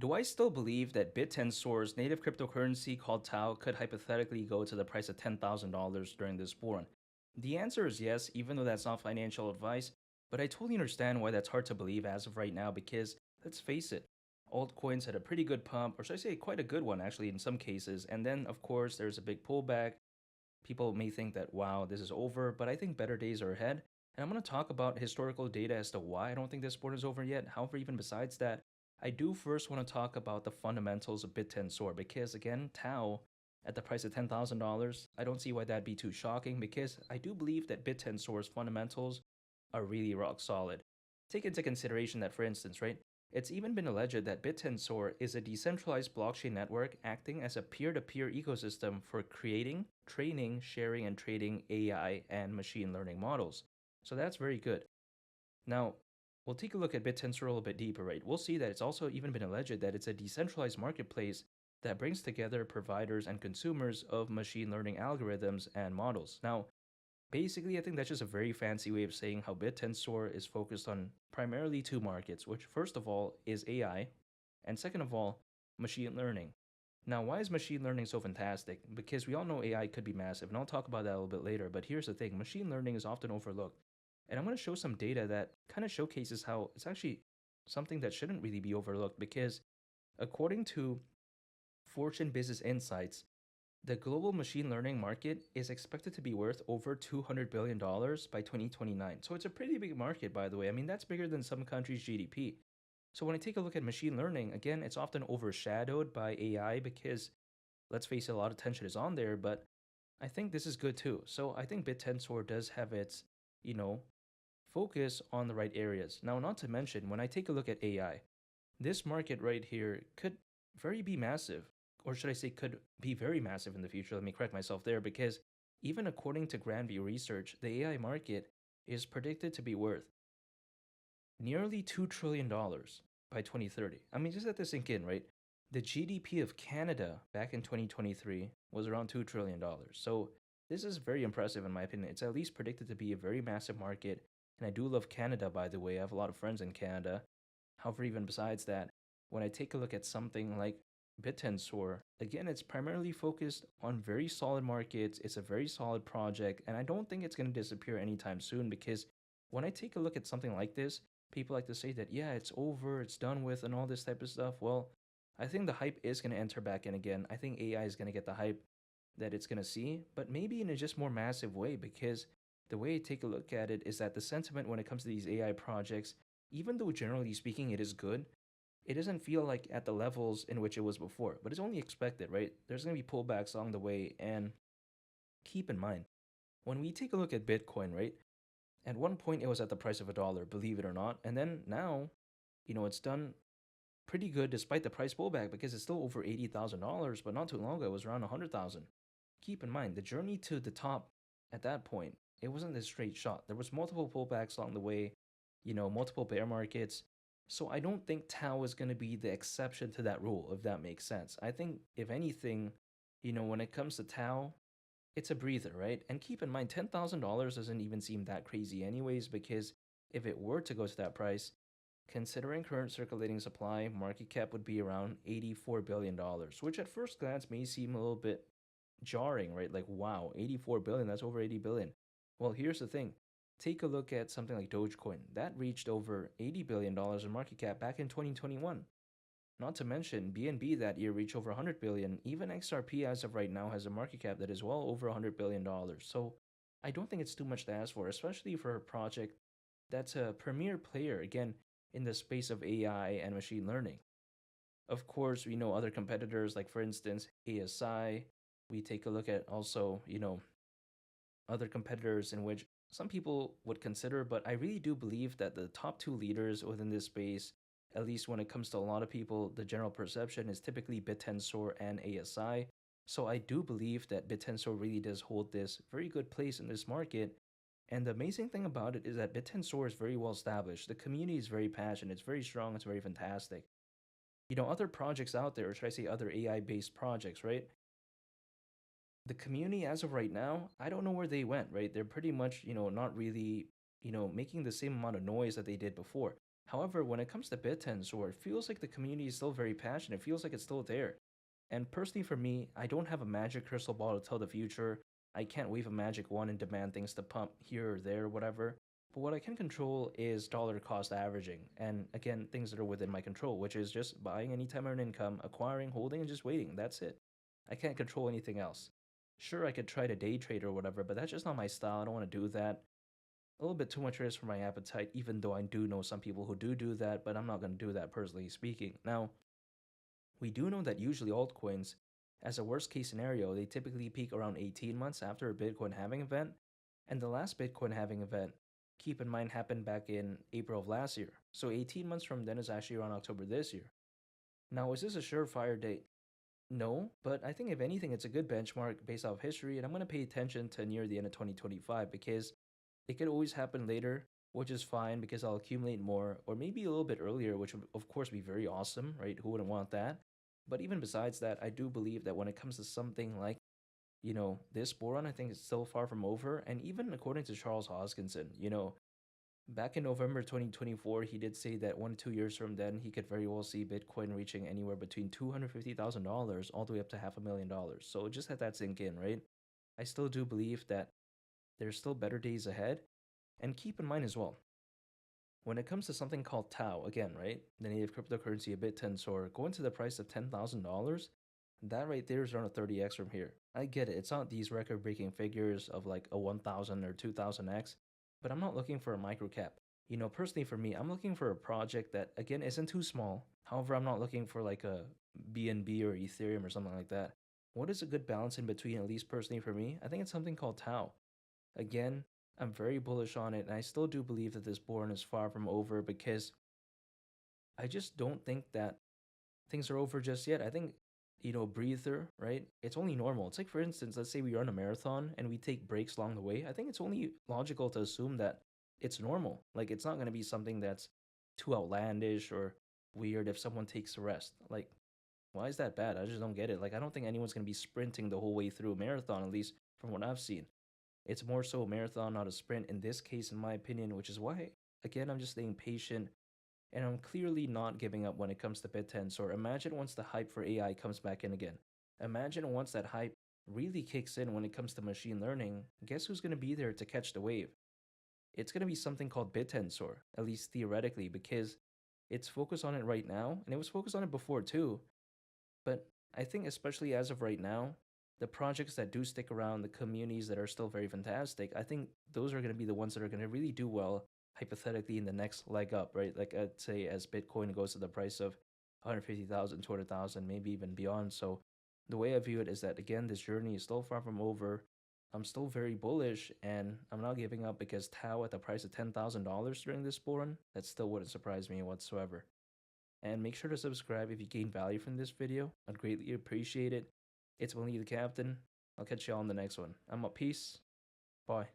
Do I still believe that Bittensor's native cryptocurrency called TAO could hypothetically go to the price of $10,000 during this bull run? The answer is yes, even though that's not financial advice, but I totally understand why that's hard to believe as of right now because, let's face it, altcoins had a pretty good pump, or should I say quite a good one actually in some cases, and then of course there's a big pullback. People may think that, wow, this is over, but I think better days are ahead. And I'm going to talk about historical data as to why I don't think this sport is over yet. However, even besides that, I do first want to talk about the fundamentals of Bittensor because, again, TAO at the price of $10,000, I don't see why that'd be too shocking because I do believe that Bittensor's fundamentals are really rock solid. Take into consideration that, for instance, right, it's even been alleged that Bittensor is a decentralized blockchain network acting as a peer to peer ecosystem for creating, training, sharing, and trading AI and machine learning models. So that's very good. Now, we'll take a look at Bittensor a little bit deeper, right? We'll see that it's also even been alleged that it's a decentralized marketplace that brings together providers and consumers of machine learning algorithms and models. Now, basically, I think that's just a very fancy way of saying how BitTensor is focused on primarily two markets, which first of all is AI, and second of all, machine learning. Now, why is machine learning so fantastic? Because we all know AI could be massive, and I'll talk about that a little bit later, but here's the thing, machine learning is often overlooked. And I'm going to show some data that kind of showcases how it's actually something that shouldn't really be overlooked because according to Fortune Business Insights, the global machine learning market is expected to be worth over $200 billion by 2029. So it's a pretty big market, by the way. I mean, that's bigger than some countries' GDP. So when I take a look at machine learning, again, it's often overshadowed by AI because, let's face it, a lot of attention is on there, but I think this is good too. So I think BitTensor does have its, you know, focus on the right areas. Now, not to mention, when I take a look at AI, this market right here could very be massive, or should I say, could be very massive in the future. Let me correct myself there because even according to Grandview Research, the AI market is predicted to be worth nearly $2 trillion by 2030. I mean, just let this sink in, right? The GDP of Canada back in 2023 was around $2 trillion. So this is very impressive in my opinion. It's at least predicted to be a very massive market. And I do love Canada, by the way. I have a lot of friends in Canada. However, even besides that, when I take a look at something like Bittensor, again, it's primarily focused on very solid markets. It's a very solid project, and I don't think it's going to disappear anytime soon because when I take a look at something like this, people like to say that, yeah, it's over, it's done with, and all this type of stuff. Well, I think the hype is going to enter back in again. I think AI is going to get the hype that it's going to see, but maybe in a just more massive way because the way I take a look at it is that the sentiment when it comes to these AI projects, even though generally speaking it is good, it doesn't feel like at the levels in which it was before, but it's only expected, right? There's going to be pullbacks along the way. And keep in mind, when we take a look at Bitcoin, right? At one point, it was at the price of a dollar, believe it or not. And then now, it's done pretty good despite the price pullback because it's still over $80,000, but not too long ago, it was around 100,000. Keep in mind, the journey to the top at that point, it wasn't this straight shot. There was multiple pullbacks along the way, multiple bear markets. So I don't think Tau is going to be the exception to that rule, if that makes sense. I think, if anything, when it comes to Tau, it's a breather, right? And keep in mind, $10,000 doesn't even seem that crazy, anyways, because if it were to go to that price, considering current circulating supply, market cap would be around $84 billion, which at first glance may seem a little bit jarring, right? Like, wow, 84 billion, that's over 80 billion. Well, here's the thing. Take a look at something like Dogecoin. That reached over $80 billion in market cap back in 2021. Not to mention, BNB that year reached over 100 billion. Even XRP as of right now has a market cap that is well over $100 billion. So I don't think it's too much to ask for, especially for a project that's a premier player, again, in the space of AI and machine learning. Of course, we know other competitors, like for instance, ASI. We take a look at also, other competitors in which some people would consider, but I really do believe that the top two leaders within this space, at least when it comes to a lot of people, the general perception is typically Bittensor and ASI. So I do believe that Bittensor really does hold this very good place in this market. And the amazing thing about it is that Bittensor is very well established. The community is very passionate, it's very strong, it's very fantastic. Other projects out there, or should I say other AI based projects, right? The community as of right now, I don't know where they went, right? They're pretty much, not really, making the same amount of noise that they did before. However, when it comes to Bittensor, it feels like the community is still very passionate. It feels like it's still there. And personally, for me, I don't have a magic crystal ball to tell the future. I can't wave a magic wand and demand things to pump here or there, whatever. But what I can control is dollar cost averaging. And again, things that are within my control, which is just buying anytime I earn income, acquiring, holding, and just waiting. That's it. I can't control anything else. Sure, I could try to day trade or whatever, but that's just not my style. I don't want to do that. A little bit too much risk for my appetite, even though I do know some people who do that, but I'm not going to do that personally speaking. Now, we do know that usually altcoins, as a worst case scenario, they typically peak around 18 months after a Bitcoin halving event. And the last Bitcoin halving event, keep in mind, happened back in April of last year. So 18 months from then is actually around October this year. Now, is this a surefire date? No, but I think if anything, it's a good benchmark based off history, and I'm going to pay attention to near the end of 2025 because it could always happen later, which is fine because I'll accumulate more, or maybe a little bit earlier, which would, of course, be very awesome, right? Who wouldn't want that? But even besides that, I do believe that when it comes to something like, this boron, I think it's still far from over. And even according to Charles Hoskinson, back in November 2024, he did say that 1 to 2 years from then, he could very well see Bitcoin reaching anywhere between $250,000 all the way up to $500,000. So just let that sink in, right? I still do believe that there's still better days ahead. And keep in mind as well, when it comes to something called TAO, again, right? The native cryptocurrency, a Bittensor, going to the price of $10,000, that right there is around a 30x from here. I get it. It's not these record breaking figures of like a 1,000 or 2,000x, but I'm not looking for a microcap. Personally for me, I'm looking for a project that, again, isn't too small. However, I'm not looking for like a BNB or Ethereum or something like that. What is a good balance in between, at least personally for me? I think it's something called TAO. Again, I'm very bullish on it, and I still do believe that this bourne is far from over because I just don't think that things are over just yet. I think, breather, right? It's only normal. It's like, for instance, let's say we run a marathon and we take breaks along the way. I think it's only logical to assume that it's normal. Like, it's not going to be something that's too outlandish or weird if someone takes a rest. Like, why is that bad? I just don't get it. Like, I don't think anyone's going to be sprinting the whole way through a marathon, at least from what I've seen. It's more so a marathon, not a sprint in this case, in my opinion, which is why, again, I'm just staying patient and I'm clearly not giving up when it comes to BitTens. Or imagine once the hype for AI comes back in again. Imagine once that hype really kicks in when it comes to machine learning, guess who's going to be there to catch the wave? It's going to be something called Bittensor, at least theoretically, because it's focused on it right now, and it was focused on it before too. But I think, especially as of right now, the projects that do stick around, the communities that are still very fantastic, I think those are going to be the ones that are going to really do well, hypothetically, in the next leg up, right? Like, I'd say as Bitcoin goes to the price of 150,000, 200,000, maybe even beyond. So, the way I view it is that, again, this journey is still far from over. I'm still very bullish, and I'm not giving up because TAO at the price of $10,000 during this bull run, that still wouldn't surprise me whatsoever. And make sure to subscribe if you gain value from this video. I'd greatly appreciate it. It's Willie the Captain. I'll catch you all in the next one. I'm up. Peace. Bye.